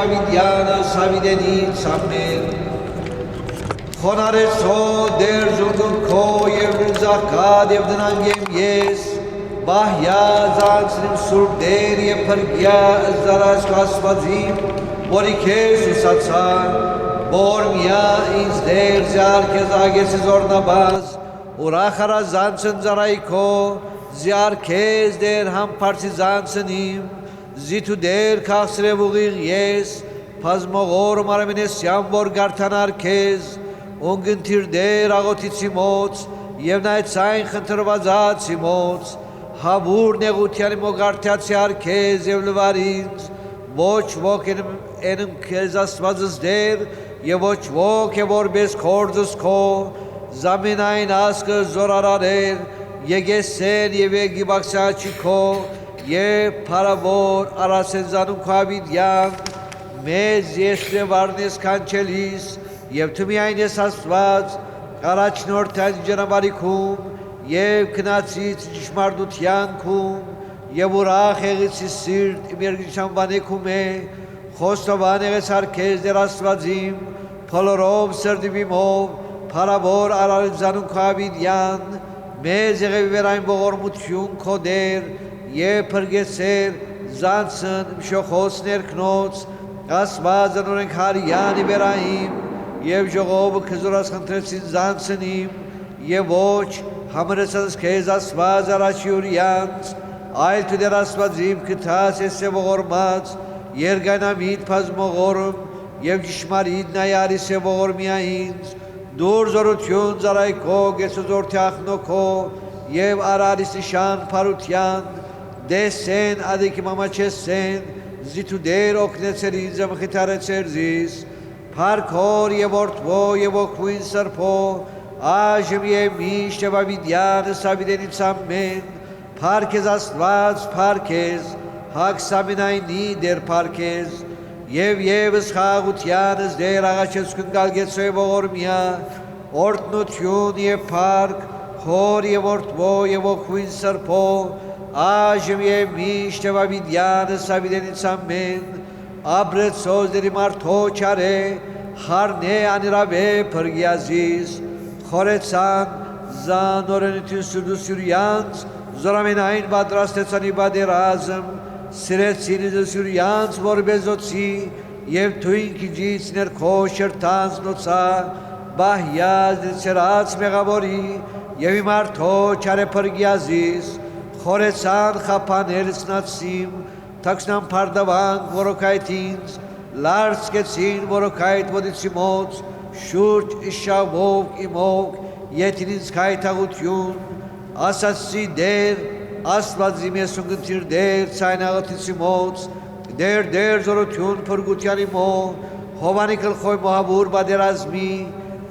Ավիդյանս Ավիդենից ամեն Խոնարեցո դեր զուգում քո և նուզակադ և դնանգեմ ես Բահյա զանցրիմ սուրբ դեր և պրգյա զարաշ կասվածիմ որի քեզ ուսացան որ միա ինձ դեր զյար քեզ ագեսի զորնաբազ ուրախ արազանցն զարայի քո զյար քեզ դեր համպարցի զանցնիմ զիթու դեր կաղցրև ուղիղ ես պազմողոր մարամինեսյան որ գարթանար քեզ Ոնգընթիր դեր աղոթիցի մոց և նայցայն խնդրվածացի մոց հավուր նեղությանի մոգարտյացի արկեզ և լվարինց ոչ ոք ենմ քեզ աստվածս դեր և ոչ ոք է որպես կործս քո զամենայն ասկը զորարարեր եգեսեն և եգիբաքսյաչի քո և պարավոր արասեն զանում քո ավիդյան մեզ եշրև արնես կանչելիս Եվ թու միայն ես աստված առաջնորդան ջնաբարիքում և կնացից ճշմարտության քում և ուրախ եղեցի սիրտ իմ երգիչան բանեքում է խոստովան եղես արկեզ դեր աստվածիմ փոլորով սրդիվիմով պարավոր արարիզանում քո ավիդյան մեզ եղև վերային ողորմություն քո դեր և պրգեցեր զանցն մշոխոց ներքնոց աստվածն օրենք հարյանի վերային Եվ ժողովը կզորած խնդրեցին զանցնիմ Եվ ոչ համրեցած քեզ աստված առաջի ուրյանց Այլ թու դեր աստվածիմ կտաս ես է ողորմած Երգանամիտ պազմողորում Եվ ճշմարիտ նայարիս է ողորմիայինց Դուր զորություն զարայքո գեսոզորթի ախնոքո Եվ արարիս նշան պարության Դեսեն ադիքի մամաչեսեն Զիթու դեր օգնեցեր ինձ մխիթարեցեր զիս Փարքոր եւ օրտվո եւ օքույն սրբո այժմ եւ միշտ եւ ավիդյանս ավիդենից ամեն Փարքեզ աստված փարքեզ հակսամենայնի դեր փարքեզ եւ եւս խաղաղությանս դեր աղաչես կնգալգեցո եւ ողորմիա օրտնություն եւ փարք խոր եւ օրտվո եւ օքույն սրբո այժմ եւ միշտ եւ ավիդյանս ավիդենից ամեն Աբրեցոզ դերի մարդո չարե, խարնե անիրավե պրգիազիս, խորեցան զանորենություն սուրդու սյուրյանց, զորամենային բադրաստեցանի բադերազմ, սիրեցին իզը սյուրյանց որբեզոցի, և թույնքի ջից ներքո շրտանց նոցա, բահյազ դրցերած մեղավորի, և իմ մարդո չարե պրգիազիս, խորեցան խապանել սնացիմ, Թաքսնան պարդավանք որոքայտ ինձ, լարց կեցին որոքայտ ոտիցի մոց, շուրջ իշավով իմով, եթին ինձ կայթաղություն, ասացի դեր, աստվածիմ ես ունգընթիր դեր, ցայն աղոտիցի մոց, դեր զորություն պրգությանի մո, հովանի կլխոյ մոհավուր բադերազմի,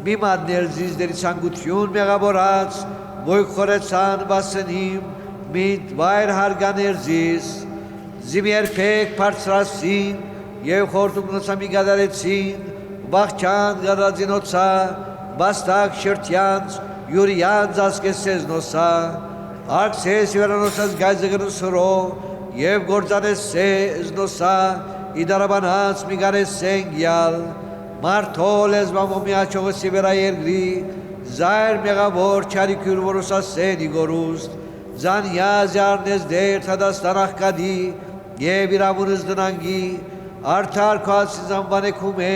մի մադներ զիզ դերի ցանգություն մեղավորած, ոյք խորեցան բասնիմ, միտ վայր հարգաներ զիս, Զիմ երբեք պարծրասին և խորդուգնոցա մի գադարեցին, բաղչան գադածինոցա, բաստակ շրտյանց, յուրյանց ասկեսես նոսա, արկսես վերանոսած գայզգնուսորո, և գործանեսես նոսա, իդարաբանած մի գարեսեն գյալ, մարդոլ ես բամոմի աչողսի վերա երգրի, զայր մեղավոր չարիքյուր որուսասեն իգորուստ, զանյազ յարնես դեր թադաստան աղկադի, Եվ իրավունս դնանգի, արդար կացին զամբանեքում է,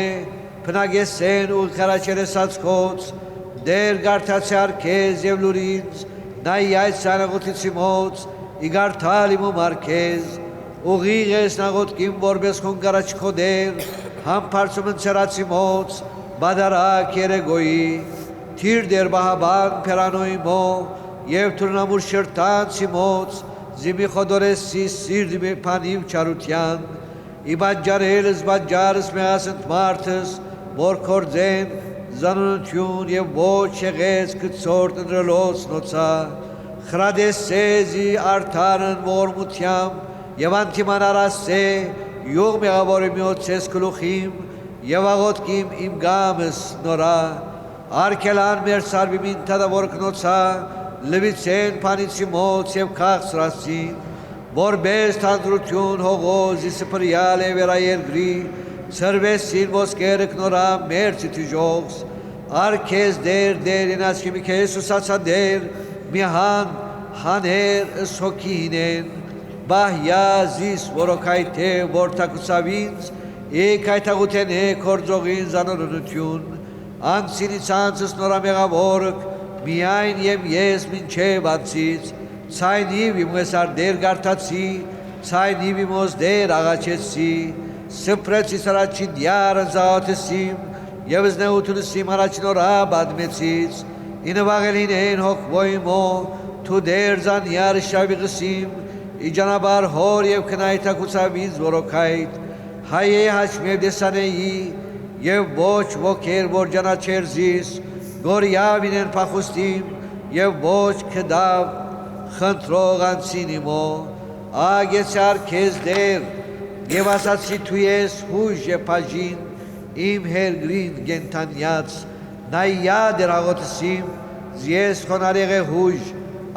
պնագեսեն ու խարաչեր է սացքոց, դեր գարթացի արկեզ և լուրինց, նայի այդ սանաղոտիցի մոց, իգարթալ իմում արկեզ, ուղիղ ես նաղոտքիմ որբես խուն գարաչքո դեր, համպարցում ընցերացի մոց, բադարակ երեգոյի, թիր դեր բահաբան պերանոյի մո, և թուրնամուր շրտանցի մոց, Զիմի խոդորեսի սիրդի պանիվ չարության, իբաջարելս բաջարս մեղասնտ մարդս, որ կործեն զանունություն և ոչ եղեց կծորդ ընրելոց նոցա, խրադեսեզի արդարն ողորմությամբ և անտիման արասե, յուղ մեղավորի միոցես կլուխիմ և աղոտքիմ իմ գամս նորա, արկելան մեր սարվիմին տադավոր կնոցա, լվիցեն պանիցի մոց և կաղցրասին, որբես թանդրություն հողոզ իսպրյալ է վերա երգրի, Սրվեսին ոսկերը կնորա մերցի թուժողս, արկես դեր ինաց կիմի կես ուսացան դեր, միահան հաներ սոքինեն, բահյա զիս որոքայթե որթակուսավինց, Կայթաղութեն կործողին զանորունություն, անցինից անցս նորամեղավորք, միայն եմ ես մինչև անցից, ցայնիվ իմ եսար դեր գարտացի, ցայնիվ իմ ոս դեր աղաչեցի, սպրեցի սարաչի դյարը զաղատեսիմ, և զնեութունսիմ հարաչին օրա բադմեցից, ինը վաղելին են հոգվոյմո, թու դեր զանյար շավիղսիմ, իջանաբար հոր և կնայթակուցավից որոքայտ, հայե հաչմև դեսանեի, և ոչ ոգեր որ ջանաչեր զիս, գորյավ ինեն պախուստիմ, և ոչ կդավ խնդրող անցին իմո, ագեցար կեզ դեր, և ասացի թու ես հույժ և պաժին, իմ հերգրին գենտանյաց, նայյա դեր աղոտսիմ, զես խոնարեղ է հույժ,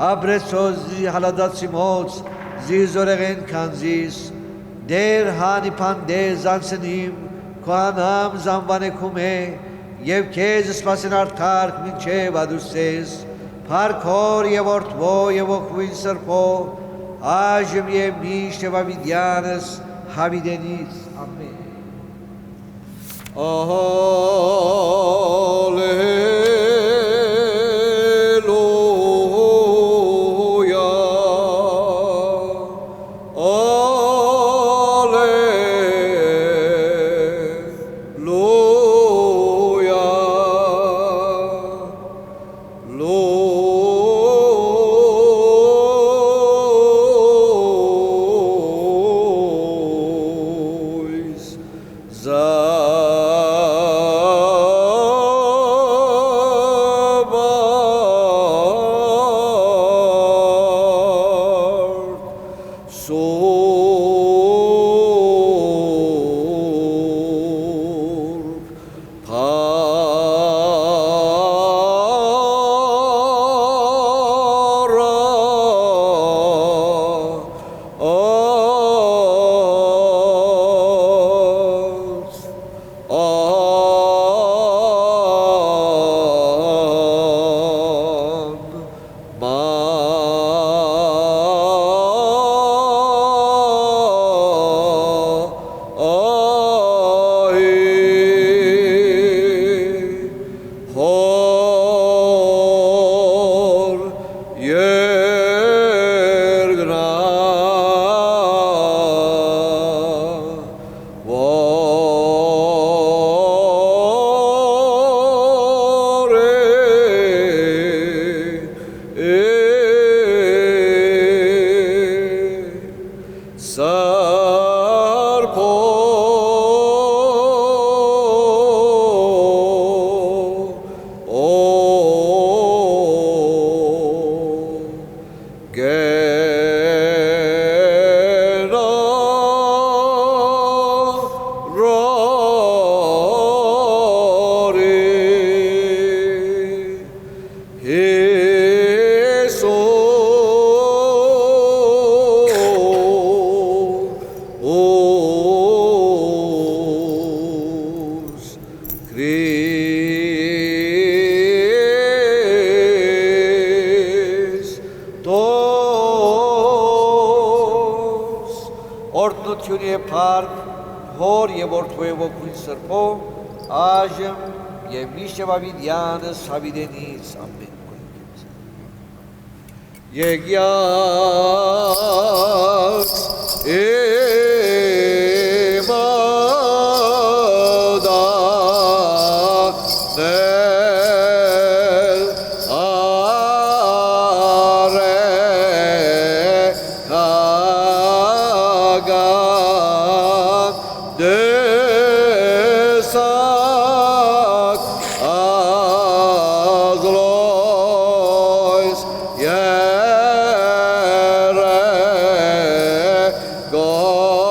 աբրեցոz հալադացի մոց, զիզորեղեն կանզիս, դեր հանի պանդե զանցնիմ, քոանամ զանվանեքում է, և կեզ սպասեն արդարք մինչև ադուսես, պարքոր և որդվո և ոգվին սրպո, այժմ և միշտ և ավիդյանս հավիդենից, ամեն։ Օրդնություն և պարկ, հոր և որդվո և ոգույն սրպո, այժմ և միշտ և ավիդյանս հավիդենից, ամեն։ Եղյաս God.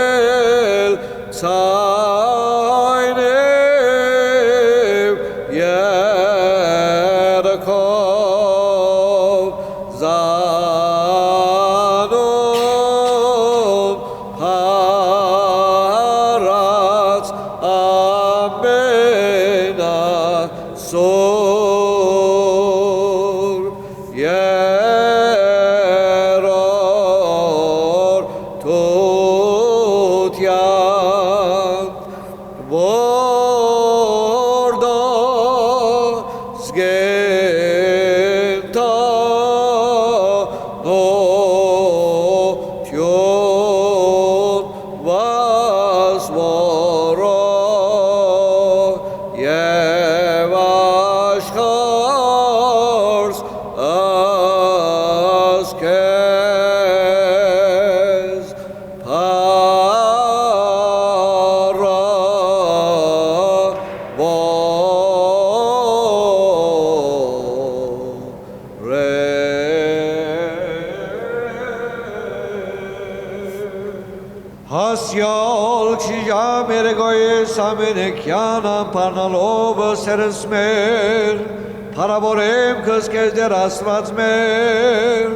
Որնել ցայնև երգով զանոն հարած ամենասոր երորդության որդո զգենտա նոթյոն վասվորո և աշխարհս ասկեզ Հասյալ քշիժամերգոյես ամենեքյան ամպարնալով սերս մեր, պարավորեմ կզկեզ դեր աստված մեր,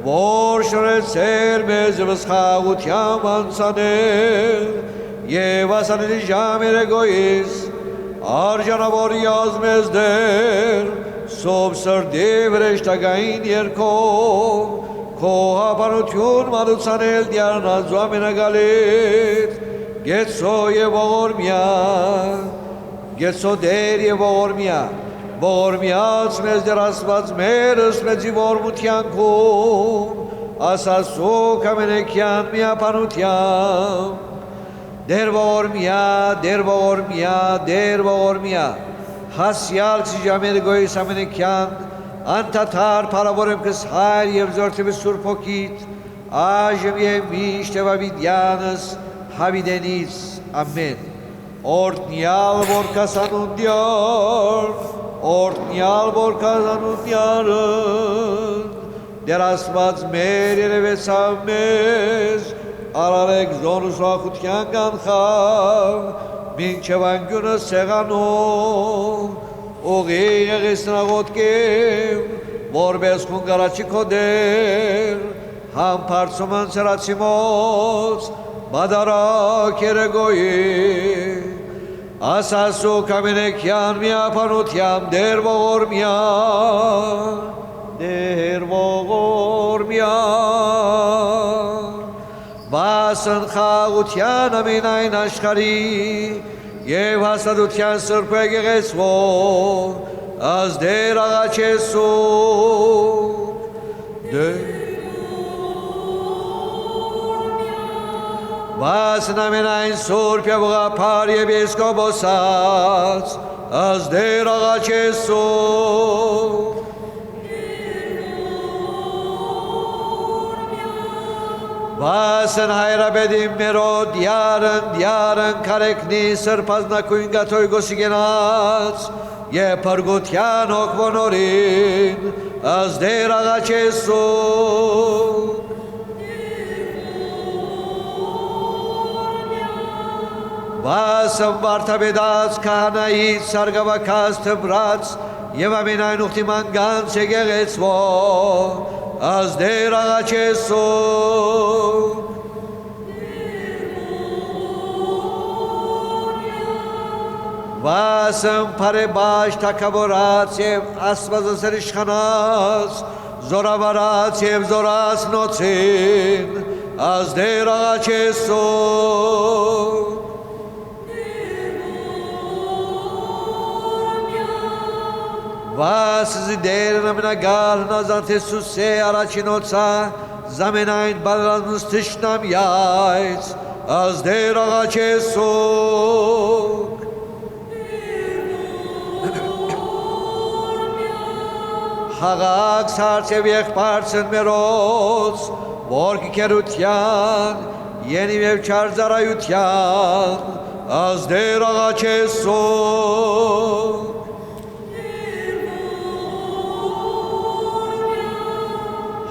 որ շրեցեր մեզ վսխաղությամբ անցանել, և ասանելի ժամերգոյես, արժանավոր յազմեզ դեր, սով սրդի վրեշտագային երկով, Քո հապանություն մատուցանել դիարնազու ամենագալիտ, գեցո և ողորմյա, գեցո դեր և ողորմյա, ողորմյաց մեզ դեր աստված մերս մեծի ողորմությանքում, ասասուք ամենեքյան միապանությամբ, դեր ողորմյա, դեր ողորմյա, դեր ողորմյա, հասյալ քշիժամերգոյես ամենեքյան, Անտաթար պարավորեմ կս հայր և զորդիվս սուրբ հոգիտ, այժմ և միշտ և ավիդյանս հավիդենից, ամեն։ Օրտնյալ որ կասանուն դյար, օրտնյալ որ կասանուն դյարն, դեր աստված մեր երևեցավ մեզ, արարեք զոնուս վախության կանխավ, մինչև անգյունը սեղանով, Ուղի եղիսնաղոտ կև, որպես խունգարաչի կոդեր, համ պարծուման սրացի մոց, բադարակ երեգոյի, ասասուք ամենեքյան միապանության դեր ողորմյա, վասն խաղության ամենայն աշխարի, Եվ հաստատության սրբ եկեղեցվով, ազ դեր աղաչեսուք, վասն ամենայն սուրբ և ուղղափար եպիսկոպոսած, ազ դեր աղաչեսուք, Վասն հայրաբեդիմ մերոդ դյարն կարեկնի սրպազնակույն գաթոյ գոսի գենած, և պրգության ոգվոնորին, ազ դեր աղաչեսուք, Վասն վարդապետած քահանայից սարգավակած թմրած, և ամենայն ուխտիման գանց եկեղեցվով, Ազ դեր աղաչեսուք, Վասն պարեբաշ թակավորած և աստվածասեր իշխանած, զորավարած և զորացնոցին, Ազ դեր աղաչեսուք, Վասզի դերն ամենագարն ազանթեսուս է առաջինոցա, զամենայն բալրանուս թշնամյայց, Ազ դեր աղաչեսուք, Հաղակ սարցև եղբարցն մերոց, որ կերության, ենիվ և չարձարայության, Ազ դեր աղաչեսուք,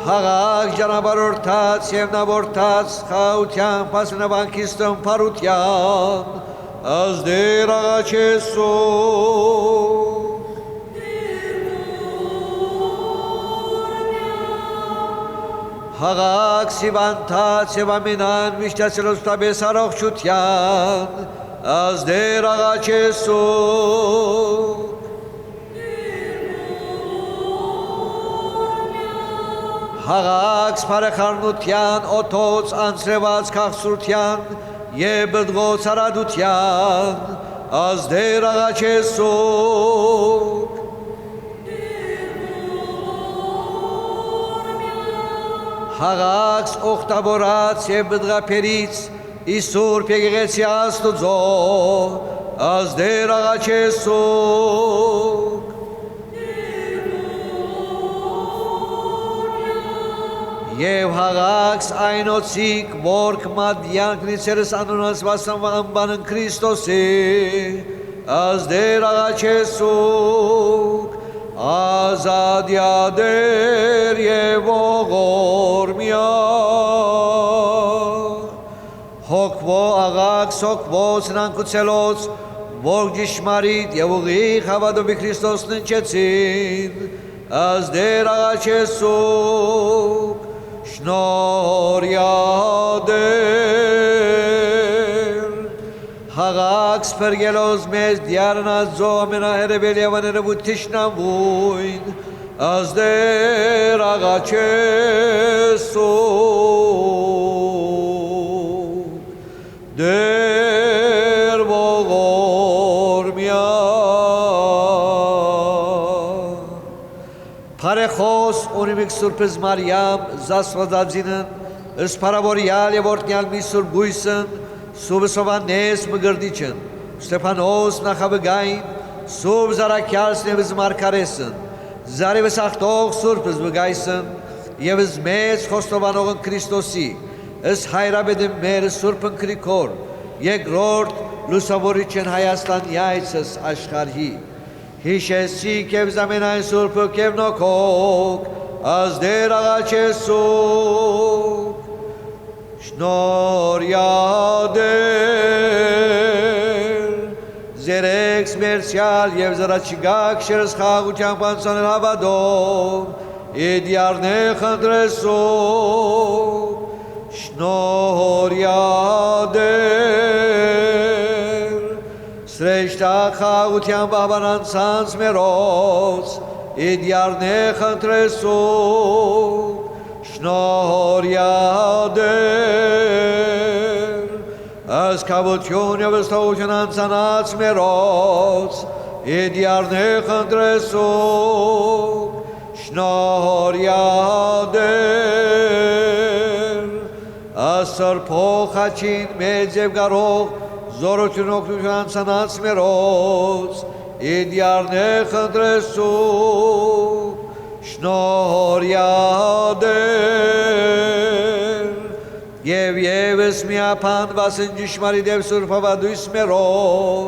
Հաղակ ճանապարհորդած եւ նավորտած խաղության փասնավանքիստն փարության ազդեր աղաչեսու Հաղակ սիվանթած եւ ամենան միշտացելով տաբես առողջության ազդեր աղաչեսու Հաղակ սպարեխարնության, օթոց անցրեված քաղցրության և բդղոց արադության, ազդեր աղաչեսուկ։ Հաղակ օխտաբորած և բդղապերից Իսուրբ եկեղեցի Աստուծո, ազդեր աղաչեսուկ։ Եվ հաղաքս այնոցիկ, որ կմադյանքնիցերս անունացվածն անբանն Քրիստոսի, ազդեր աղաչեսուկ, ազադյադեր և ողորմյա, հոգվո աղաքս հոգվո սնանկուցելոց, որ ճշմարիտ և ուղիղ հավատովի Քրիստոսն ընչեցին, ազդեր աղաչեսուկ, շնորյադեր Հաղաքս պրգելոզ մեզ դիարնազո ամենահերևել և աներևուտ թիշնամույն ազդեր աղաչեսուկ դեր ողորմյա Փարեխոս ունիմիք Սուրբս Մարիամ զասվածածինն ըսպարավորյալ և որդնյալ մի Սուրբ գույսն Սուրբ Սովանես մգրդիչն Ստեփանոս նախավգային Սուրբ Զարաքյալս նևս Մարգարեսն Զարևս աղտող Սուրբս վգայսն Եվս մեծ խոստովանողն Քրիստոսի Ըս հայրաբեդն մեր Սուրբն Քրիքոր Երկրորդ լուսավորիչն Հայաստան յայցս աշխարհի Հիշեսիկ և զամենայն Սուրբը և նոքոք ազդեր աղաչեսուկ շնորյադեր զերեքս մերցյալ և զրաչիգակ շերս խաղաղության պանցանել հավադով իդյարնե խնդրեսուկ շնորյադեր Սրեշտակ խաղաղության բահբանանցանց մերոց իդյարնե խնդրեսուկ շնորյադեր ասկավություն և ստողություն անցանած մերոց իդյարնե խնդրեսուկ շնորյադեր ասր փոխաչին մեծ և գարող Զորություն օգնություն անցանած մերոց իդյարնե խնդրեսուկ շնորյադեր և ևս միապան վասն ճշմարիտ և սուրբ հավատույց մերով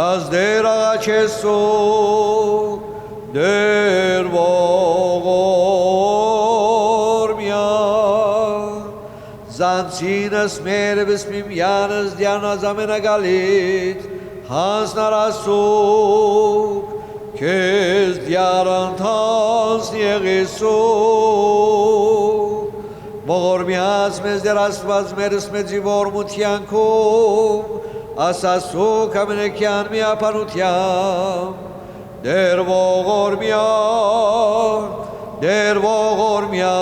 ազդեր աղաչեսուկ դեր ողորմյա Զանցինս մերևս միմյանս դյարնազ ամենագալիտ հանձնարասուկ քեզ դյարանթանց եղիսուկ ողորմյաց մեզ դեր աստված մերս մեծի ողորմությանքում ասասուկ ամենեքյան միապանությամբ դեր ողորմյա դեր ողորմյա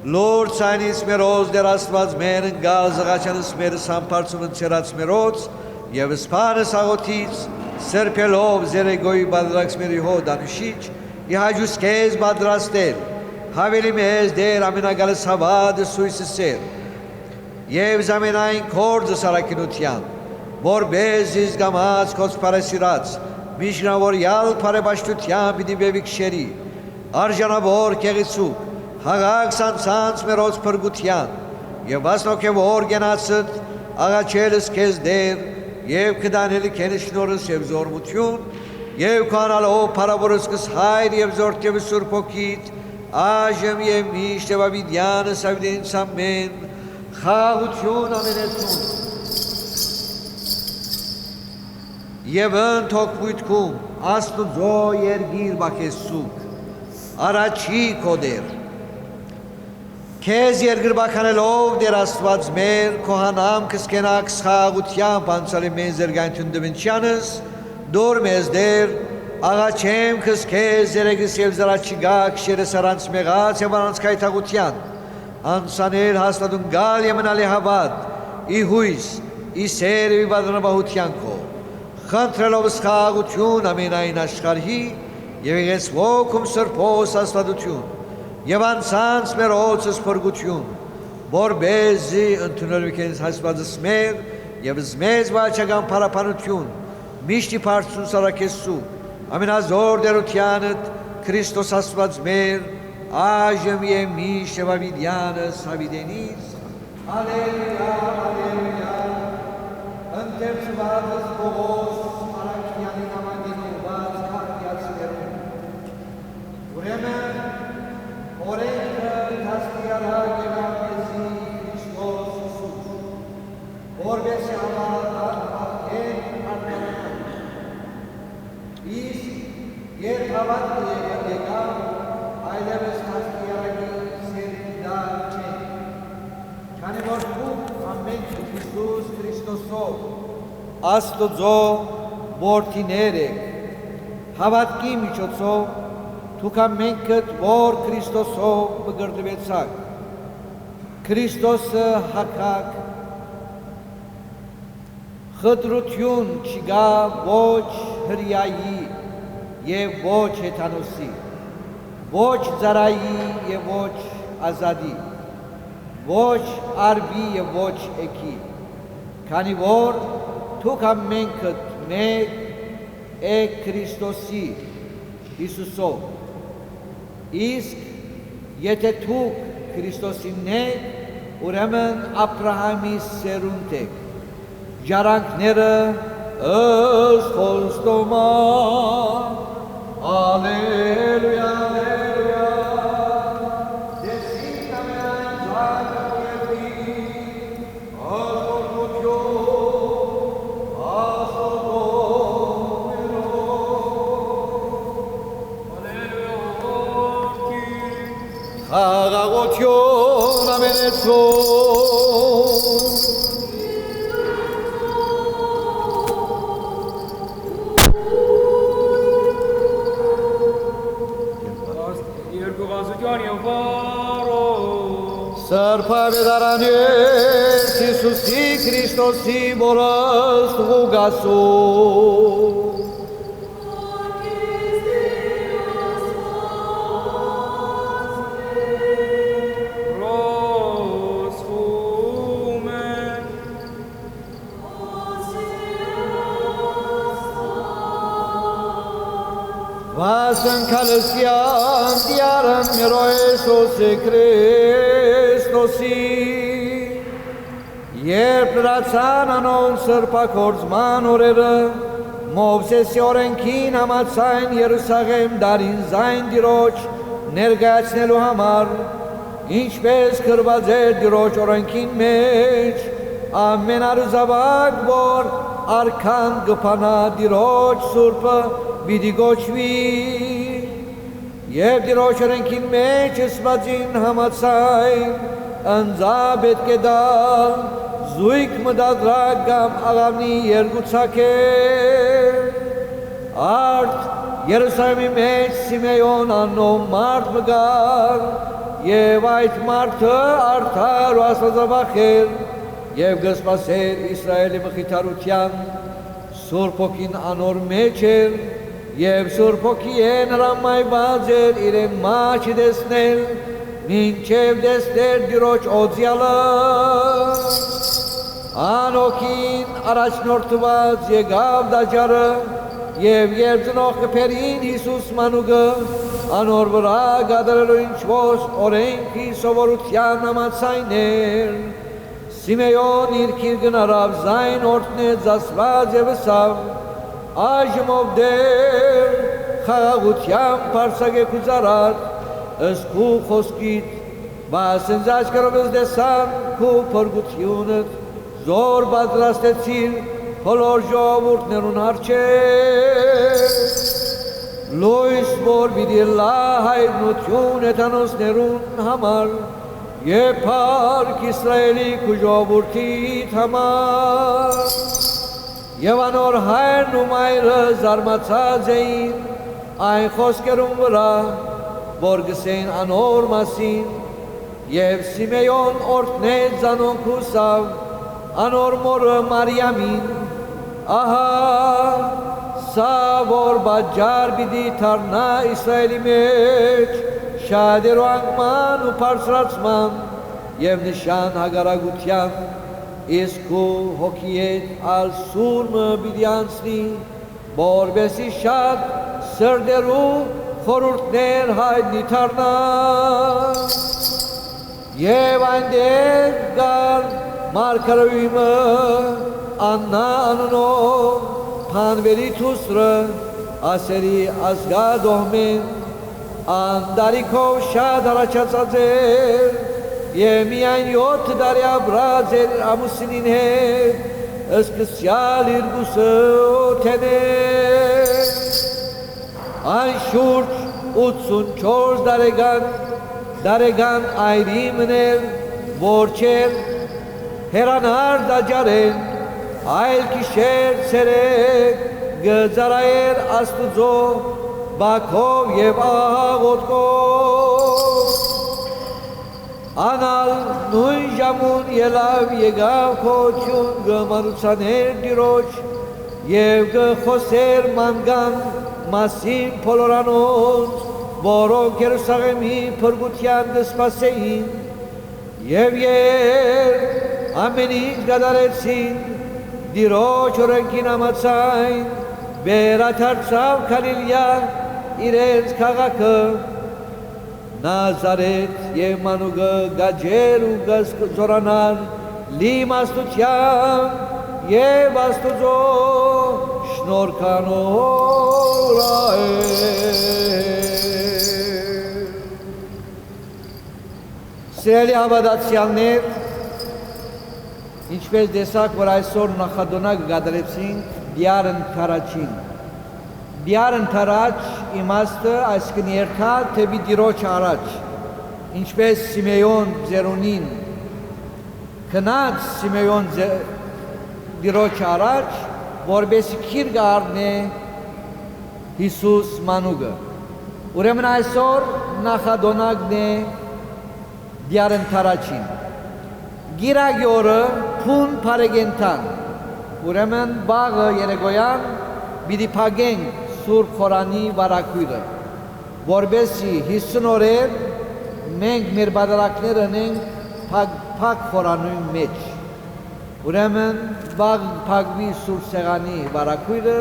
Լուրջ ցայնից մերոց դեր աստված մեր ընկալ զղաչանս մերս համբարձում ընցերած մերոց և սպանս աղոթից սրպելով զերեգոյի բադրակս մերի հոդ անուշիչ իհաջուս կեզ բադրաստել հավելի մեզ դեր ամենագալս հավադը սույսը սեր և զամենայն կորդը սարակինության որբեզ զիզգամած կոց պարեսիրած Միշնավորյալ պարեբաշտության պիտի բևի քշերի, արժանավոր կեղեցուկ, հաղաքս անցանց մերոց պրգության, և ասնոքևոր գենացըտ աղաչելս կեզ դեր, եւ կդանելի քենշնորս եւ զորմություն եւ կանալով փարավորսկս հայր եւ զորք եւ սուրբ ոգիտ այժմ եւ միշտ եւ ավիդյանս ավիդենից ամեն խաղություն ամենեցուն եւ ընթոքույթքում աստուծո երգիր բախեսուկ առաջի կոդեր Քեզ երգրբականելով դեր աստված մեր քոհանամ կսկենակ սխաղությամբ անցալի մեզ զերգանություն դվնչյանս դոր մեզ դեր աղաչեմ կսկեզ զերեգս և զրաչիգակ շերես արանց մեղած և արանց կայթաղության անցաներ հաստատուն գալ եմնալի հավատ ի հույս ի սեր և ի բադրնաբահության քո խնդրելով սխաղություն ամենայն աշխարհի և եղես ոգում սրբոս աստատություն և անցանց մեր օծս փրկություն, որբեզի ընդունելու քեզ հաշվածս մեր և զմեզ վաճական փարապանություն, միշտի փարցուն սարակեսու, ամենազոր դերությանդ Քրիստոս աստված մեր, այժմ և միշտ և ավիդյանս ավիդենից, Ալելույա, Ալելույա, ընթերցվածս Պողոս Արաքյանի նամակին ուղված քարտյացներում, ուրեմն Օրենքը դաստիարակ եղավ մեզի Քրիստոս Հիսուս, որպեսզի հավատալ աղեն արտանան։ Իսկ երբ հավատքը եկավ, այլևս դաստիարակի սերնդար չէ։ Քանի որ դուք ամեն Հիսուս Քրիստոսով Աստծո որդիներ եք, հավատքի միջոցով Դուք ամենքդ որ Քրիստոսով մգրդվեցաք, Քրիստոսը հագաք, խտրություն չկա ոչ հրյայի և ոչ հեթանոսի, ոչ ծառայի և ոչ ազատի, ոչ արբի և ոչ էքի, քանի որ դուք ամենքդ մեկ եք Քրիստոսի Հիսուսով, իսկ եթե դուք Քրիստոսին եք, ուրեմն Աբրահամի սերունդ եք, ջարանքները ըստ խոստման, Ալելույա, Ալելույա, դեսին ամենայն զակը կերվի, աստորգություն, աստորգություն, Խաղաղություն ամենեցում Երկուղազության և վարով Սրբավետարանես Հիսուսի Քրիստոսի որս ուգասում Վասն քալսյան դիարն մերո Եսոսի Քրիստոսի Երբ լրացան անոն սրբակործման օրերը Մովսեսի օրենքին համաձայն Երուսաղեմ դարին զայն դիրոջ ներկայացնելու համար Ինչպես գրված էր դիրոջ օրենքին մեջ ամեն առուզավակ որ արքան գփանա դիրոջ սուրբը Բիդի գոչվի և դիրոջ օրենքին մեջ ասվածին համաձայն ընձա պետք է դալ զույգ մտադրակ կամ աղավնի երկուցակ է արդ Երուսաղեմի մեջ Սիմեոն անով մարդ մգար և այդ մարդը արդար ու աստվածավախ էր և գսպասեր Իսրայելի մխիթարության Սուրբ Հոգին անոր մեջ էր Եվ Սուրբ Հոգին հրամայված էր իրեն մաչի տեսնել, մինչև տեսներ դիրոջ օձյալը։ Անօքին առաջնորդված եկավ դաջարը, և երբ ծնող կպերին Հիսուս մանուկը, անոր վրա գադրելու ինչ-որ օրենքի սովորության համաձայն էր, Սիմեոն իր քիրգն արավ զայն օրտնեց ասված եւ սավ այժմով դեր խաղաղությամբ փարսագեք ու ծարար ըստ քու խոսքիդ բասեն զաչկրովս դեսան քու փորգությունդ զոր պատրաստեցիր բոլոր ժողովուրդներուն առջև լույս որ պիտի լա հայտնություն հեթանոսներուն համար եւ փառք Իսրայելի քու ժողովրդիդ համար եւ անոր հայրն ու մայրը զարմացած էին այն խոսքերուն վրա որ գսեն անոր մասին եւ Սիմեոն օրտնեց զանոնք հուսավ անոր մորը Մարիամին ահա սա որ բաջար պիտի թարնա Իսրայելի մեջ շատերու անկման ու բարձրացման եւ նշան հագարագության իսկ քու հոգիետ ալ սուրմը պիտի անցնի որպեսզի շատ սրդերու խորհուրդներ հայտնի թարնա եւ այնտեղ գար մարգարոյիմը Աննա անունով փանվերի թուսրը ասերի ազգադոհմեն անդարիքով շատ առաջացած էր եւ միայն 7 տարի ապրած էր ամուսինին հետ սկսյալ իր գուսոթեներ այն շուրջ 84 դարեգան այրի մներ որ չեր հերանար դաջարեն այլ կիշեր ցերեկ գծարայեր աստուծո բակով եւ աղոտքով անալ նույն ժամուն ելավ եկավ քոչուն գմանուցաներ դիրոջ եւ գխոսեր մանգան մասին փոլորանոց որոնք Երուսաղեմի փրկության կսպասեին եւ ամեն ինչ գդարեցին դիրոջ օրենքին ամացայն վերադարձավ Գալիլեա իրենց քաղաքը Նազարեթ եւ մանուկը գաջեր ու գզորանան լիմաստության եւ աստուծո շնորհքանորայ Սիրելի հավատացյալներ ինչպես տեսակ որ այսօր նախադոնակ գդարեցին դիարն քարաչին դիարն քարաչ իմաստը այսքան երթա թեպի դիրոջ առաջ ինչպես Սիմեոն ձերունին քնած Սիմեոն դիրոջ առաջ որբեսի քիր գարնե Հիսուս մանուկը ուրեմն այսօր նախադոնակն է դիարն քարաչին գիրագի օրը փուն փարեգենտան ուրեմն բաղը երեգոյան պիտի փագենք Սուրբ Խորանի վարակույրը որբեսի 50 օրեր մենք մեր բادرակները ունենք փակ խորանույն մեջ ուրեմն բաղ փագվի Սուրբ Սեղանի վարակույրը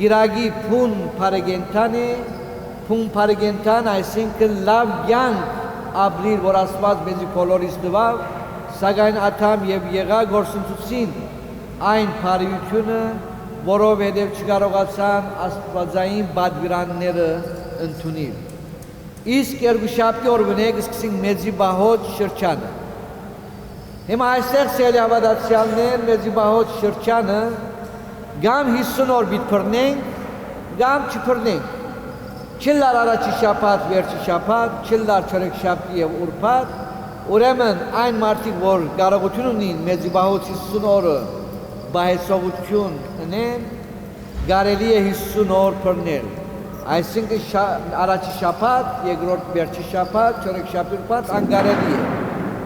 գիրագի փուն փարեգենտան այսինքն լավ կյանք ապրիլ որ Աստված մեզի բոլորիս տվավ սակայն աթամ եւ եղա գործընթացին այն բարիությունը որովհետև չկարողացան աստվածային բադվիրանները ընդունել իսկ երկուշաբթի օրվանեկ սկսենք մեծի բահոց շրջանը հիմա այստեղ սիրելի հավատացյալներ մեծի բահոց շրջանը գամ 50 օր պիտի բռնենք գամ չբռնենք չլար առաջի շաբաթ վերջի շաբաթ չլար չորեքշաբթի եւ ուրբաթ ուրեմն այն մարդիկ որ կարողություն ունին մեծի բահոց 50 օրը բահեցողություն ունեն կարելի է 50 օր բռնել այսինքն առաջի շաբաթ երկրորդ վերջի շաբաթ չորեքշաբթի ուրբաթ անկարելի է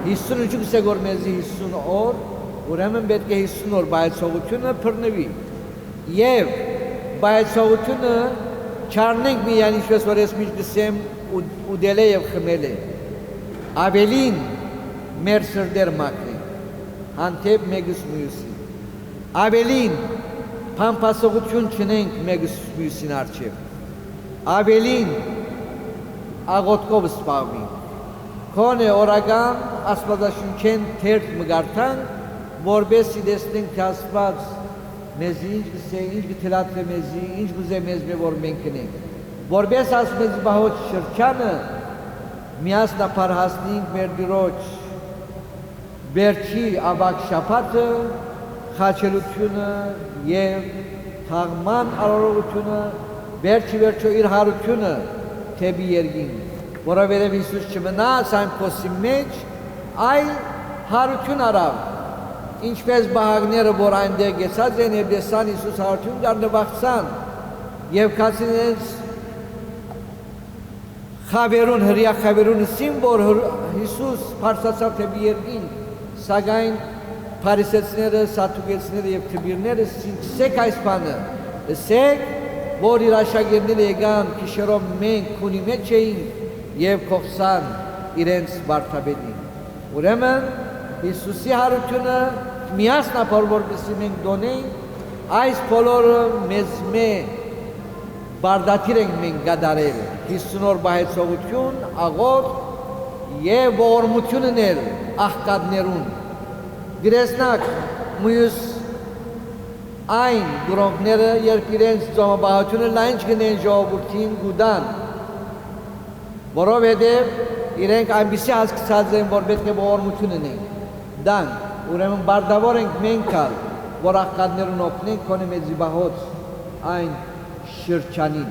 53 գոր մեզի 50 օր ուրեմն պետք է 50 օր բահեցողությունը բռնվի եւ բահեցողությունը չառնենք միայն ինչպես որ ես միշտ ասեմ ուդել է եւ խմել է ավելին մեր սրդեր մաքրենք հանդեպ մեկս մյուսի ավելին փամփասողություն չնենք մեկս մյուսին առջև ավելին աղոտքով սպառվենք Քոնե օրական աստվածաշունչեն թերթ մգարտանք, որբեսի դեսնենք թե Աստված մեզի ինչ գսե, ինչ գթելատրե մեզի, ինչ գուզե մեզ որ մենք կնենք։ Որբես ասմեզի բահոց շրջանը միասնապար հասնենք մեր դիրոջ բերչի ավակ շապատը, խաչելությունը և թաղման արարողությունը, բերչի վերջո իր հարությունը թեբի երգին, որովհետև Հիսուս չմնաց այն փոսի մեջ, այլ հարություն արավ, ինչպես բահագները, որ այնտեղ գեցած են և դեսան Հիսուս հարություն գարնվաղցան և կացին իրենց խավերուն, հրյա խավերուն սին, որ Հիսուս պարսացավ թեբի երգին, սագայն պարիսեցները, սատուգեցները և թբիրները սինքսեք այս բանը, սեք, որ իր աշագերները եկան կիշերով մենք քունի մեջ էինք և կողսան իրենց վարդապետին։ Ուրեմն Հիսուսի հարությունը միասնապար որպեսզի մենք դոնենք, այս բոլորը մեզ բարդատիր ենք մենք գադարել, 50 օր բահեցողություն, աղոտ և ողորմությունն էլ աղկադներուն։ Գրեսնակ մույս այն դուրոնքները, երբ իրենց ծոմաբահությունը լայն չգնեն ժողովուրդին գուդան, որովհետև իրենք այնպիսի հասկացած են, որ պետք է ողորմություն ունենք, դանք, ուրեմն բարդավոր ենք մենք ալ, որ աղկադներուն օգնենք քոնե մեզի բահոց այն շրջանին։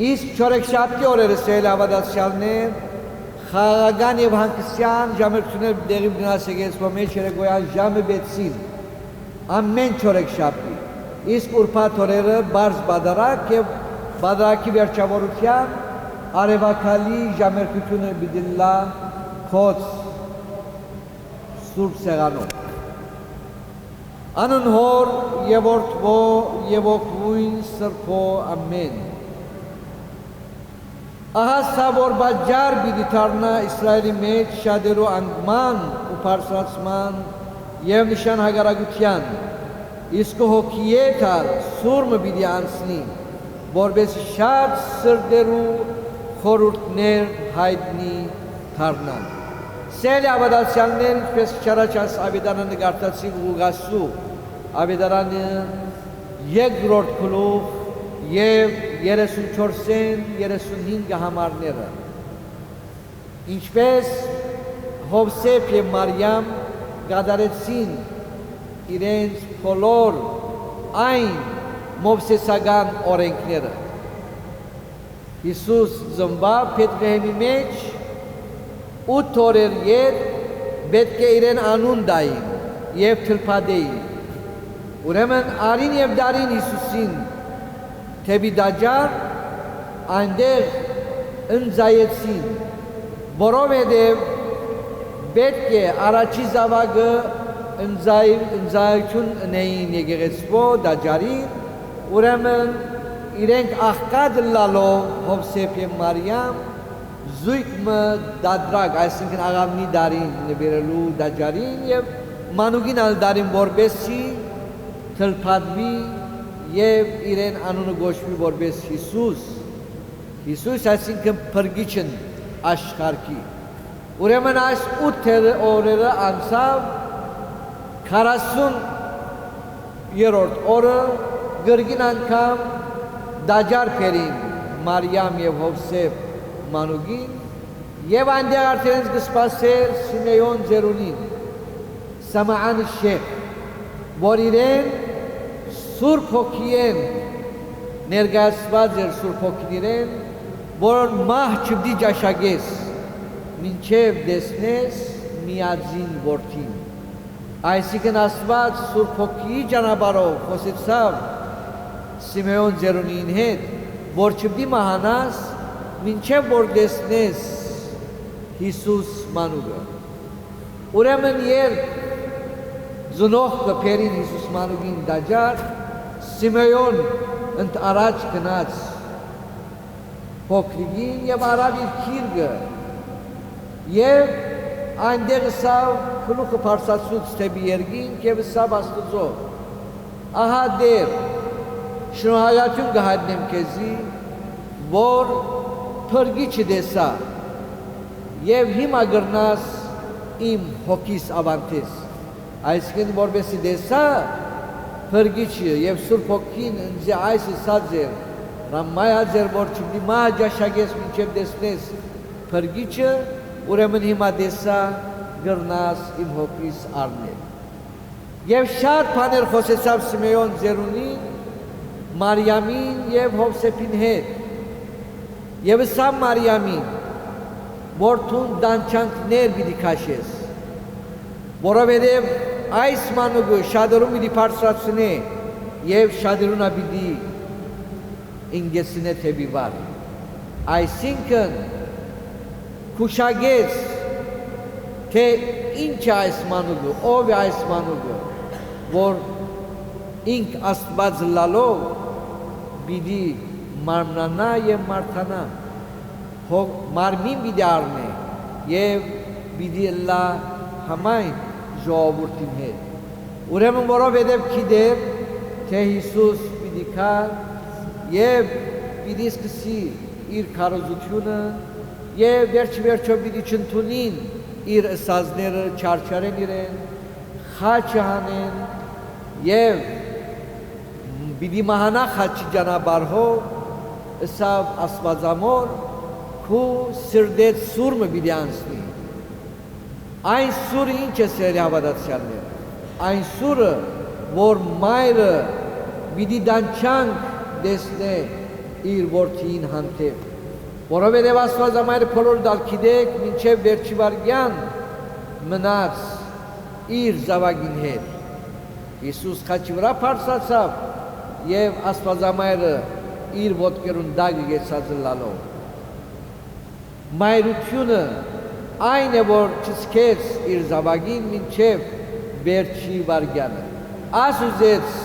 Իսկ չորեքշաբթի օրերը սել հավատացյալներ, խաղաղական և հանգստյան ժամերքություններ դեղի գնաց եկեցվո մեջ երեկոյան ժամը 6-ին, ամեն չորեքշաբթի, իսկ ուրբաթ օրերը բարձ բադարակ և բադարակի վերջավորության արևակալի ժամերքությունը բիդիլլա խոց սուրբ սեղանով։ Անուն հոր և որդվո և օգնույն սրբո ամեն։ Ահա սա որ բաջար բիդի թարնա Իսրայելի մեջ շատերու անգման ու պարսրացման և նշան հագարագության, իսկ հոգիետար սուրմը բիդի անցնի, որպես շատ սրդերու խորուրդներ հայտնի թարնան։ Սելի ավադացյալներ, ինչպես չարաչաս ավետարանը նգարտացի ուղղասու, ավետարանը երկրորդ գլուխ և 34-ին 35 համարները, ինչպես Հովսեփ և Մարիամ գադարեցին իրենց բոլոր այն մովսեսական օրենքները։ Հիսուս ծնվավ Փետրեհեմի մեջ 8 օրեր ետ պետք է իրեն անուն դային և թլփադեին։ Ուրեմն արին և դարին Հիսուսին թեբի դաջար այնտեղ ընձայեցին, որովհետև պետք է առաջի զավակը ընձայություն ունեին եկեղեցվո դաջարին, ուրեմն իրենք աղկադ լալով Հովսեփ և Մարիամ զույգը դադրակ, այսինքն աղավնի դարին նվիրելու դաջարին և մանուկին ալ դարին որպեսի թլփադվի և իրեն անունը գոչվի որպես Հիսուս, Հիսուս այսինքն փրկիչն աշխարհի։ Ուրեմն այս 8 օրերը անցավ 40-րդ օրը գրգին անգամ դաջար բերին Մարիամ և Հովսեփ մանուկին և այնտեղ արդեն կսպասեր Սիմեոն ծերունին, Սամաան շեխ, որ իրեն Սուրբ Հոգիեն ներկայացված էր Սուրբ Հոգին իրեն, որ մահ չպիտի ճաշակես, մինչև տեսնես միածին որդին։ Այսինքն Աստված Սուրբ Հոգիի ճանապարհով խոսեցավ Սիմեոն ծերունին հետ, որ չպիտի մահանաս, մինչև որ տեսնես Հիսուս մանուկը։ Ուրեմն երբ ծնող կբերին Հիսուս մանուկին դաջար, Սիմեոն ընդ գնաց փոքրիկին և արավ իր քիրգը և այնտեղ սավ գլուխը բարձրացուց թեպի երկինք և սավ Աստծո, ահա դեր շնորհակալություն կհայտնեմ քեզի, որ փրկիչը տեսա եւ հիմա գրնաս իմ հոգիս ավանտես այսինքն որբեսի դեսա փրկիչը եւ Սուրբ Հոգին ինձ այս սածեր ռամայա ձեր որ չդի մաջաշագես մինչեւ դեսնես փրկիչը ուրեմն հիմա դեսա գրնաս իմ հոգիս առնել եւ շատ բաներ խոսեցավ Սիմեոն Ձերունին Մարիամին եւ Հովսեփին հետ եւ սա Մարիամին որ թուն դանչանքներ պիտի քաշես որովհետեւ այս մանուկը շադրում պիտի բարձրացնե եւ շադրունա պիտի ինգեսնե թեբի վար այսինքն քուշագես թե ինչ է այս մանուկը ով է այս մանուկը որ ինք Աստված լալով պիտի մարմնանա եւ մարթանա մարմին պիտի առնե եւ պիտի լա համայն ժողովրդին հետ ուրեմն որովհետեւ գիտեր թե Հիսուս պիտի կա եւ պիտի սկսի իր քարոզությունը եւ վերջո պիտի չընդունին իր ասածները չարչարեն իրեն խաչը հանեն եւ պիտի մահանա խաչի ճանապարհով ըսավ Աստվածամոր քու սրդետ սուրմը պիտի անցնի այն սուրը ինչ է սիրելի հավատացյալներ այն սուրը որ մայրը պիտի դանչանք դեսնե իր որդին հանդեպ որովհետև Աստվածամայրը բոլոր դալ գիտեք մինչև վերջի վայրկյան մնաց իր զավակին հետ Հիսուս խաչի վրա բարձրացավ եւ Աստվածամայրը իր ոտքերուն դագը գեցած լալով մայրությունը այն է որ չսկեց իր զավակին մինչև վերջի վայրկյանը ասուզեց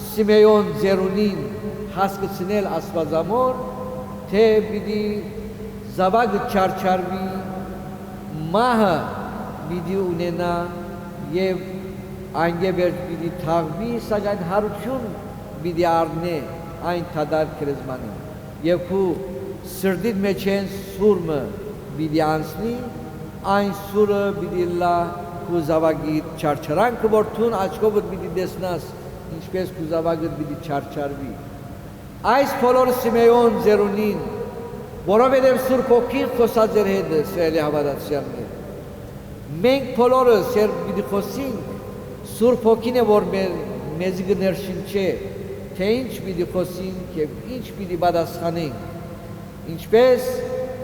Սիմեոն Ձերունին հասկացնել Աստվածամոր թե պիտի զավակը չարչարվի մահը պիտի ունենա եւ այնգեբեր պիտի թաղվի սակայն հարություն պիտի առնե այն թադար քրեզմանին եւ քու սրդիդ մեջ են սուրմը պիտի անցնի այն սուրը պիտի լա քու զավակի չարչարանքը որ թուն աչքով պիտի տեսնաս ինչպես քու զավակը պիտի չարչարվի այս բոլորը Սիմեոն Ձերունին որովհետև Սուրբ Հոգին խոսած էր հետ սիրելի հավատացյալներ մենք բոլորս պիտի խոսենք Սուրբ Հոգին է որ մեզ կներշնչի թե ինչ պիտի խոսենք եւ ինչ պիտի պատասխանենք ինչպես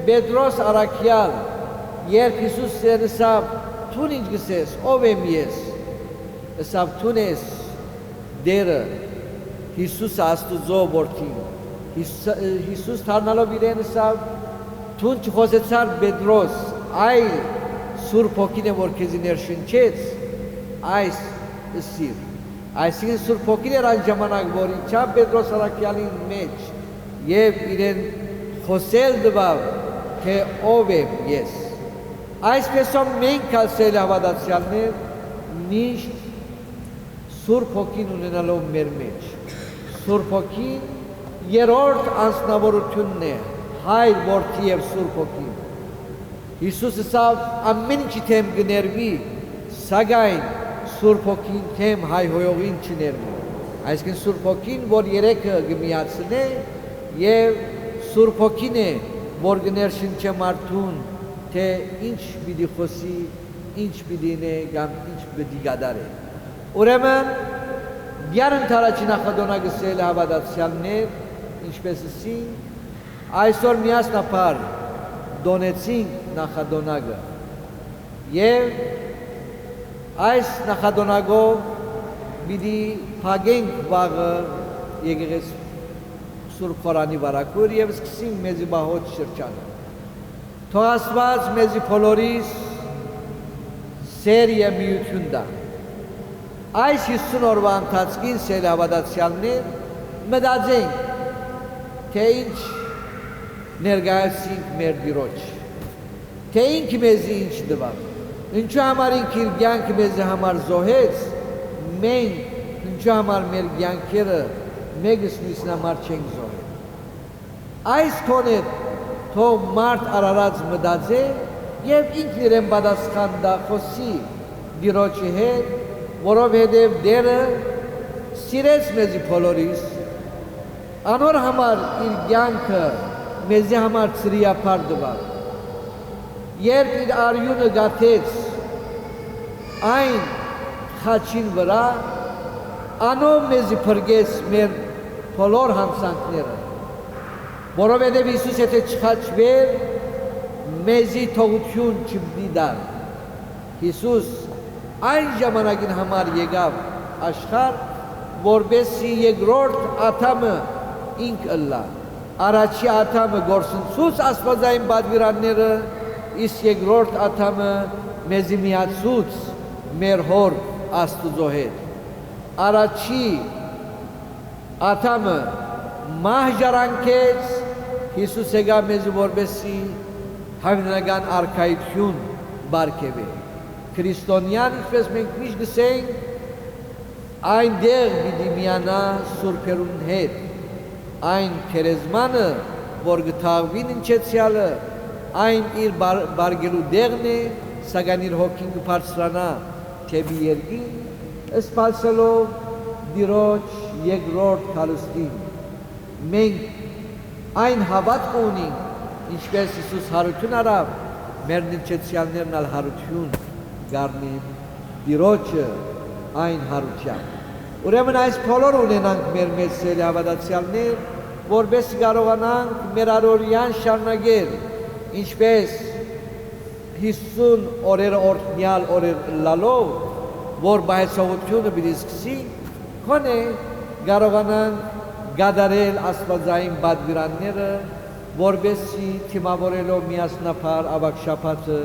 Պետրոս առաքյալ երբ Հիսուս ասավ թուն ինչ գսես ով եմ ես ասավ թուն ես դերը Հիսուս Աստուծո որդին Հիսուս դառնալով իրեն ասավ թուն չխոսեցար Պետրոս այլ Սուրբ Հոգին է որ քեզ ներշնչեց այս սիր այսինքն Սուրբ Հոգին էր այն ժամանակ որ իջավ Պետրոս առաքյալին մեջ եւ իրեն խոսել դվավ թե ով եմ ես այսպեսով մենք ասել հավատացյալներ միշտ Սուրբ Հոգին ունենալով մեր մեջ Սուրբ Հոգին երրորդ անձնավորությունն է Հայր Որդի եւ Սուրբ Հոգին Հիսուսը ասավ ամեն ինչի թեմ կներվի սակայն Սուրբ Հոգին թեմ հայհոյողին չներվի այսինքն Սուրբ Հոգին որ երեքը կմիացնե եւ Սուրբ Հոգին է որ կներշնչի մարդուն թե ինչ պիտի խոսի ինչ պիտի նե կամ ինչ պիտի գադարի ուրեմն Գյարն թարաչի նախադոնակը սել հավատացյալներ ինչպես ասին այսօր միասնապար դոնեցինք նախադոնակը եւ այս նախադոնակով պիտի փագենք վաղը եկեղեցի Սուրբ Խորանի վարակուր եւ սկսենք մեզի բահոց շրջանը թող Աստված մեզի բոլորիս սեր եւ միություն տա այս 50 օրվա ընթացքին սեր հավատացյալներ մտածենք թե ինչ ներկայացինք մեր Տիրոջ թե ինքը մեզի ինչ տվավ ինչու համար ինքը իր կյանքը մեզի համար զոհեց մենք ինչու համար մեր կյանքերը մեկս մյուսին համար չենք զոհել այս կոնը թող մարդ արարած մտածե Եվ ինքն իրեն պատասխան դա խոսի դիրոջի հետ, որովհետև դերը սիրեց մեզի բոլորիս, անոր համար իր կյանքը մեզի համար ծրիապար տվավ։ Երբ իր արյունը գաթեց այն խաչին վրա, անով մեզի փրկեց մեր բոլոր հանցանքները, որովհետև Հիսուս եթե չխաչվեր, մեզի թողություն չպիտի տար։ Հիսուս այն ժամանակին համար եկավ աշխարհ, որպեսզի երկրորդ աթամը ինք ըլլա։ Առաջի աթամը գործընծուց աստվածային պատվիրանները, իսկ երկրորդ աթամը մեզի միացուց մեր հոր Աստուծո հետ։ Առաջի աթամը մահ ժառանգեց, Հիսուս եկավ մեզի որպեսզի հավիտենական արքայություն բարգեւի։ Քրիստոնյան, ինչպես մենք միշտ գսենք, այնտեղ պիտի միանա սուրբերուն հետ, այն քերեզմանը, որ գթաղվին ընչեցյալը, այն իր բարգելու դեղն է, սակայն իր հոգին կբարձրանա թեպի երկին, սպասելով Տիրոջ երկրորդ հալուստին։ Մենք այն հավատք ունենք, ինչպես Հիսուս հարություն արավ, մեր ընչեցյալներն ալ հարություն գարնին Տիրոջը այն հարությամբ։ Ուրեմն այս բոլոր ունենանք մեր մեծ սիրելի հավատացյալներ, որպես կարողանանք մեր առօրյան շարունակել, ինչպես 50 օրերը օրհնյալ օրեր լալով, որ բայեցողությունը պիտի սկսի, քոնե կարողանանք գադարել աստվածային պատվիրանները, որպեսզի թիմավորելով միասնապար ավակ շաբաթը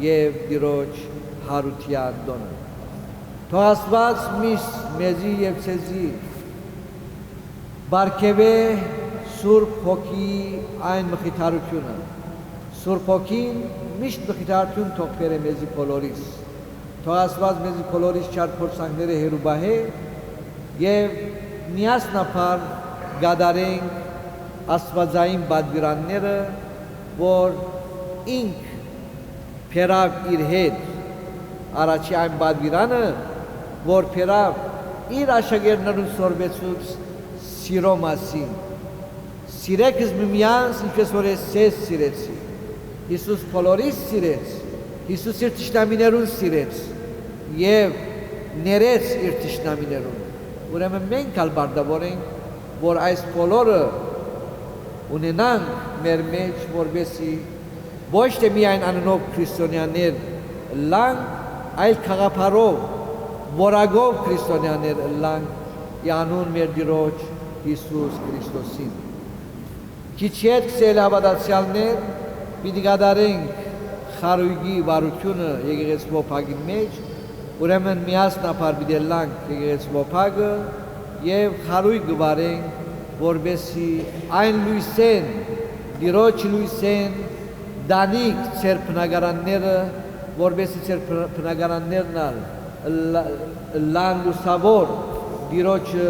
եւ Տիրոջ հարության դոնը։ Թող Աստված միշտ մեզի եւ ցեզի բարգեւե Սուրբ Հոգի այն մխիթարությունը։ Սուրբ Հոգին միշտ մխիթարություն թող բերե մեզի բոլորիս։ Թող Աստված մեզի բոլորիս չար փորձանքները հեռու բահե եւ միասնապար գադարենք աստվածային պատվիրանները, որ ինք փերավ իր հետ առաջի այն պատվիրանը, որ փերավ իր աշակերտներուն սորբեցուց սիրո մասին։ Սիրեք միմյանց, ինչպես որ ես ձեզ սիրեցի։ Հիսուս բոլորիս սիրեց, Հիսուս իր թշնամիներուն սիրեց եւ ներեց իր թշնամիներուն։ Ուրեմն մենք ալ բարդավոր ենք, որ այս բոլորը ունենանք մեր մեջ, որպեսզի ոչ թե միայն անունով քրիստոնյաներ լանք, այլ խաղապարով, որագով քրիստոնյաներ լանք անուն մեր Տիրոջ Հիսուս Քրիստոսին։ Քիչ հետ սել հավատացյալներ պիտի գադարենք խարույգի վարությունը եկեղեցու փագի մեջ, ուրեմն միասնապար պիտի լանք եկեղեցու փագը եւ խարույգ վարենք, որպեսզի այն լույսեն, Տիրոջ լույսեն դանիք ծեր բնակարանները, որպեսզի ծեր բնակարաններն լան լուսավոր Տիրոջը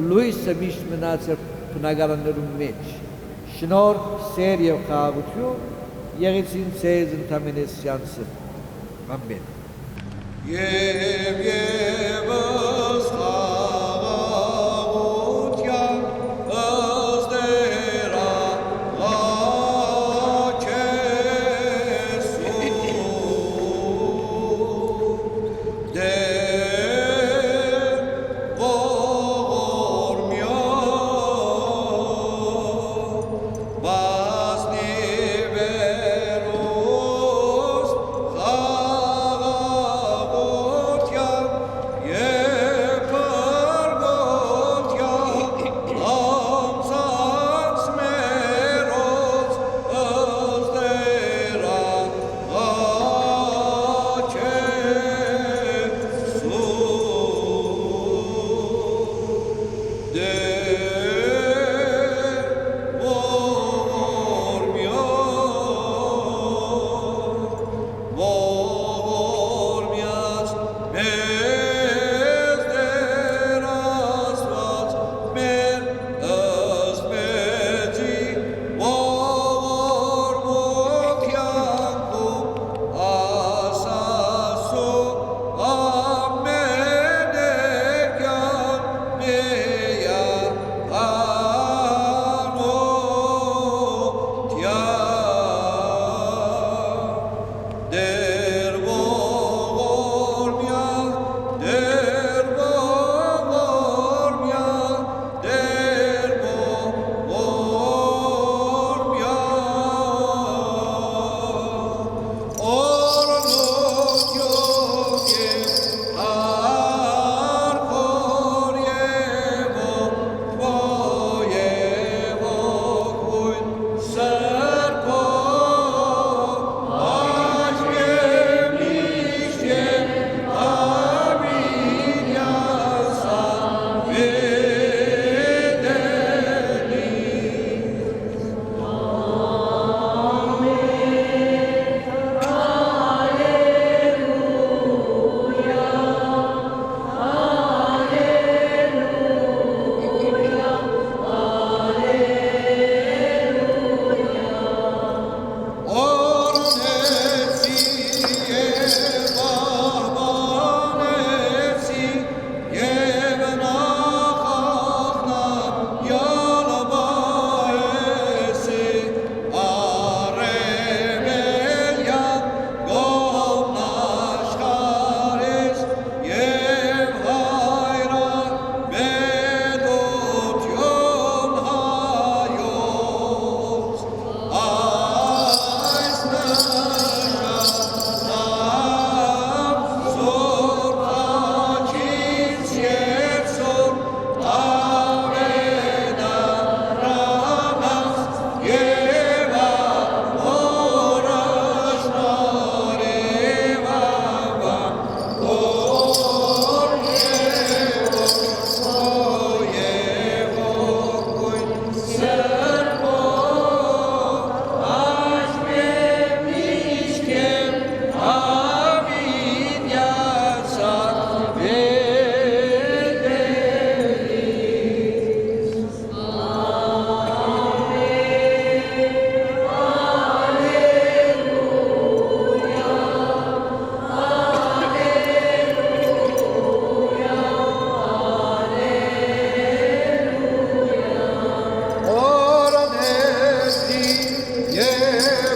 լույսը միշտ մնա ծեր բնակարաններում մեջ։ Շնորհ, սեր եւ խաղաղություն եղեցին ձեզ ընդամենես սյանսը։ Ամեն։ Եվ ևս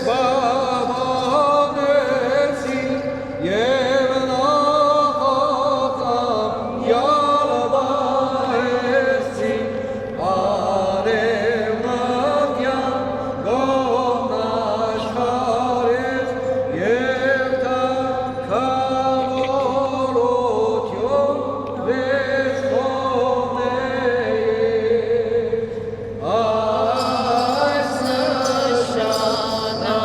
բաբանեցի և նախախամ յալվարեցի արևմտյան գողն աշխարհեց և թագավորություն վեց խոհնեեց այս նշանա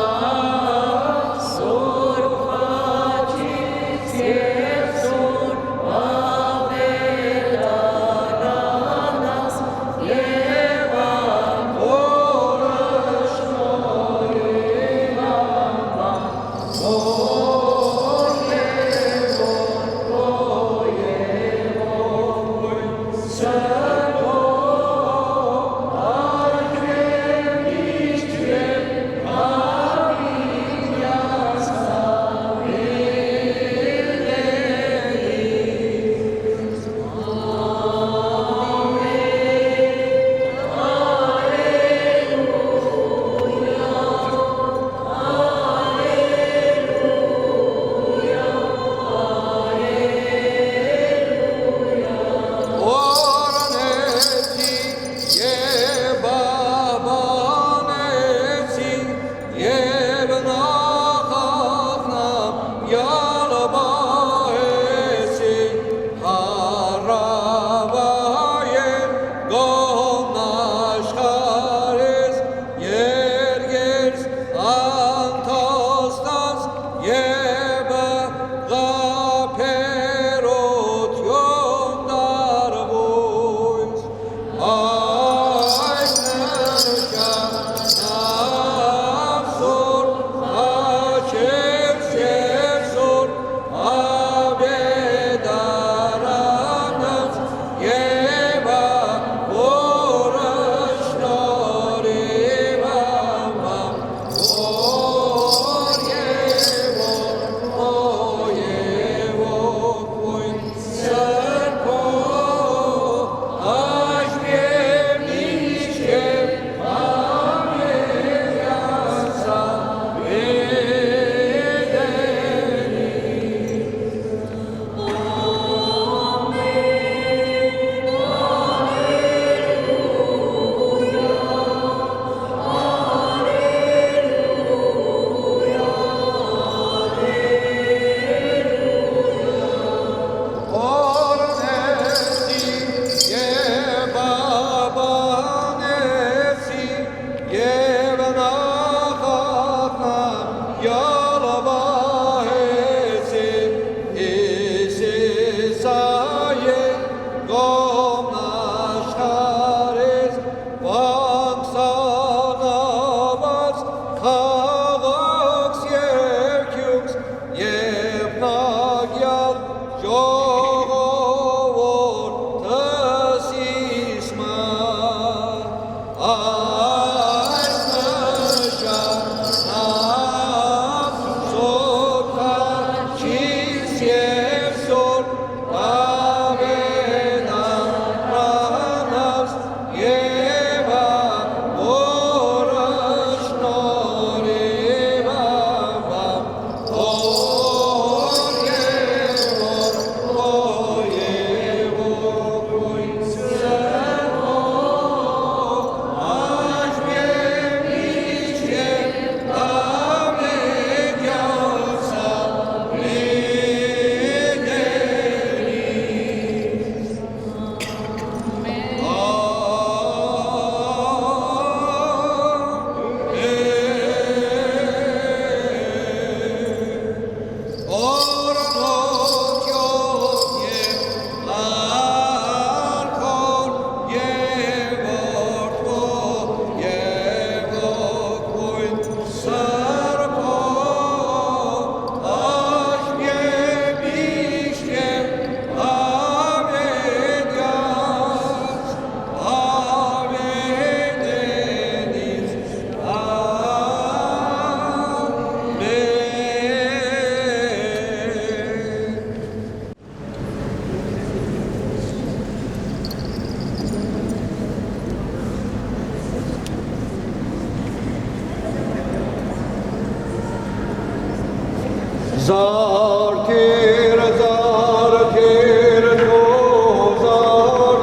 Zartir, zartir, to zartir,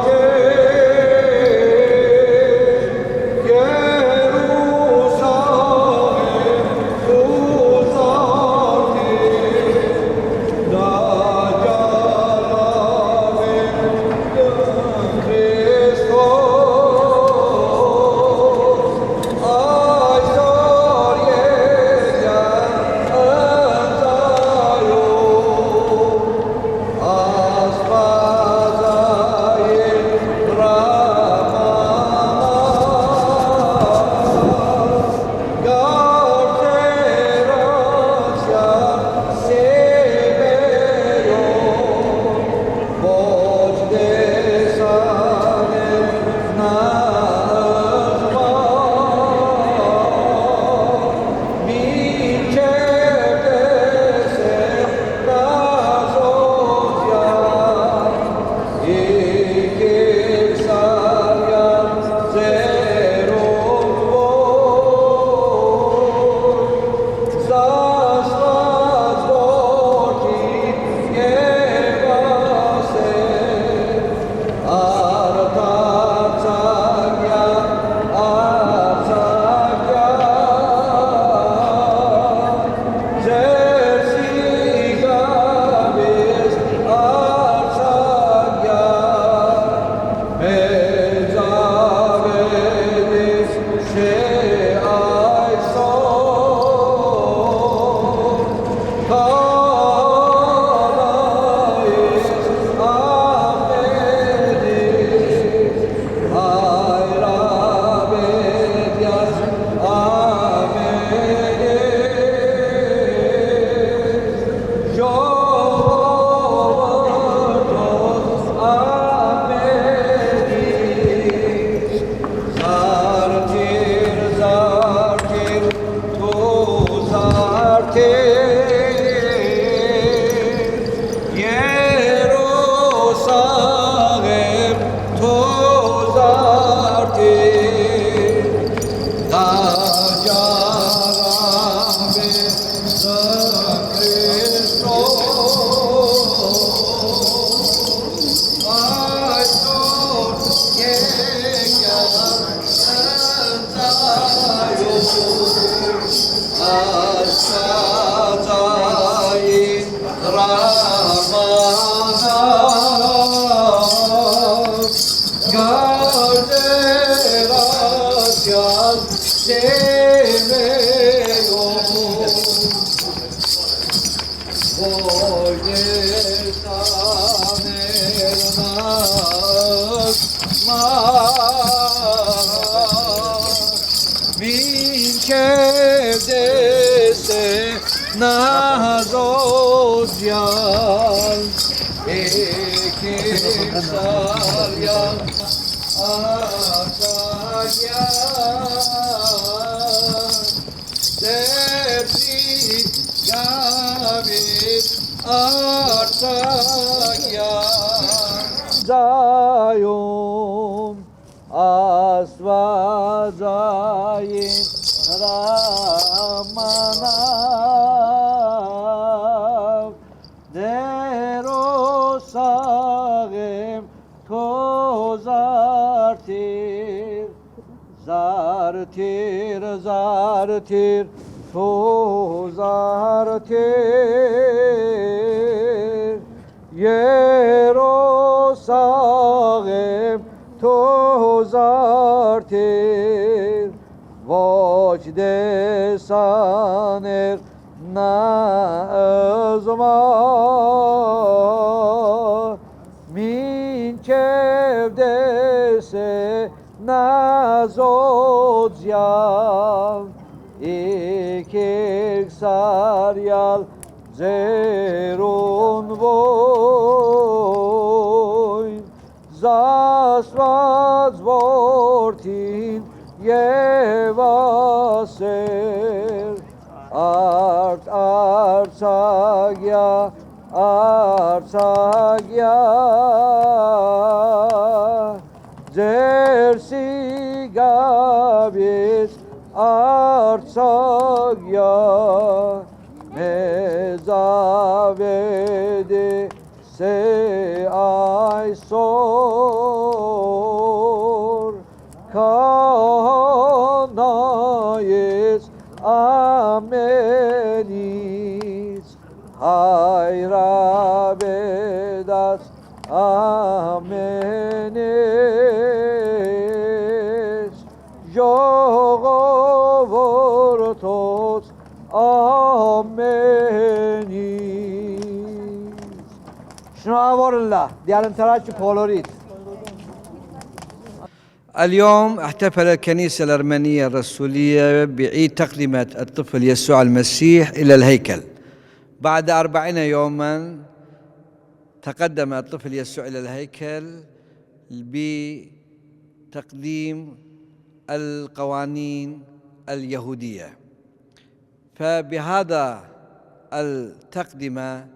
Jerusalem, to zartir, da jalavim, Christos, ay soryeja, Zion, Asvazayin, Ramanav, Derosagem, Kozartir, Zartir, Zartir, Kozartir, Jerusalem, Tozartir, Voç desaner nazma, Min kevdese nazodzyan, İkik saryal zerun voin, Zasvaz vortin yevaser, Art artsagya, artsagya, Zersi gabis artsagya, Mezavede se aysor kanayes amenis hayra bedas amenes jogovortos amenis شنو أمر الله ديالن تراجع بولوريت اليوم احتفل الكنيسة الأرمنية الرسولية بعيد تقدمة الطفل يسوع المسيح إلى الهيكل. بعد 40 يوما تقدم الطفل يسوع إلى الهيكل بتقديم القوانين اليهودية. فبهذا التقدمة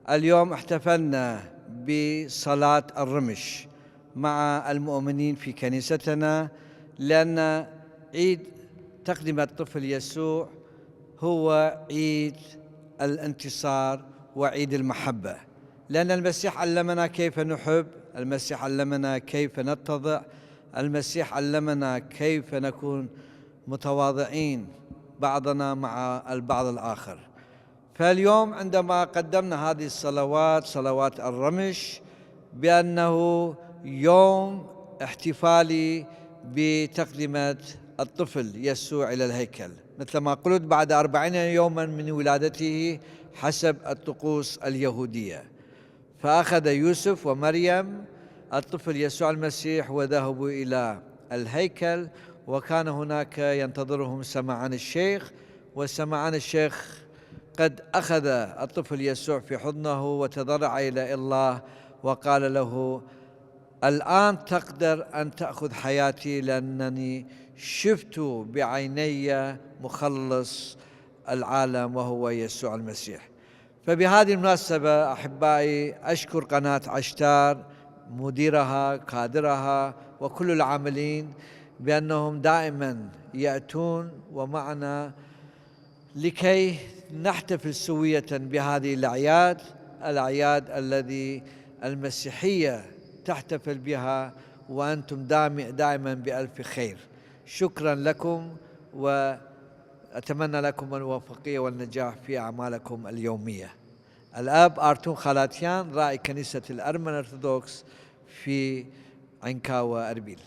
اليوم احتفلنا بصلاة الرمش مع المؤمنين في كنيستنا، لأن عيد تقدمة الطفل يسوع هو عيد الانتصار وعيد المحبة، لأن المسيح علمنا كيف نحب، المسيح علمنا كيف نتضع، المسيح علمنا كيف نكون متواضعين بعضنا مع البعض الآخر. فاليوم عندما قدمنا هذه الصلوات، صلوات الرمش، بأنه يوم احتفالي بتقدمة الطفل يسوع إلى الهيكل، مثل ما قلت بعد 40 يوما من ولادته حسب الطقوس اليهودية. فأخذ يوسف ومريم الطفل يسوع المسيح وذهبوا إلى الهيكل، وكان هناك ينتظرهم سمعان الشيخ، وسمعان الشيخ قد أخذ الطفل يسوع في حضنه وتضرع إلى الله وقال له: الآن تقدر أن تأخذ حياتي، لأنني شفت بعيني مخلص العالم وهو يسوع المسيح. فبهذه المناسبة أحبائي أشكر قناة عشتار، مديرها، كادرها، وكل العاملين بأنهم دائما يأتون ومعنا لكي نحتفل سوية بهذه الأعياد الذي المسيحية تحتفل بها، وأنتم دائما بألف خير. شكرا لكم، وأتمنى لكم الموفقية والنجاح في أعمالكم اليومية. الأب أرتون خالاتيان، راعي كنيسة الأرمن أرثوذكس في عنكاوة أربيل.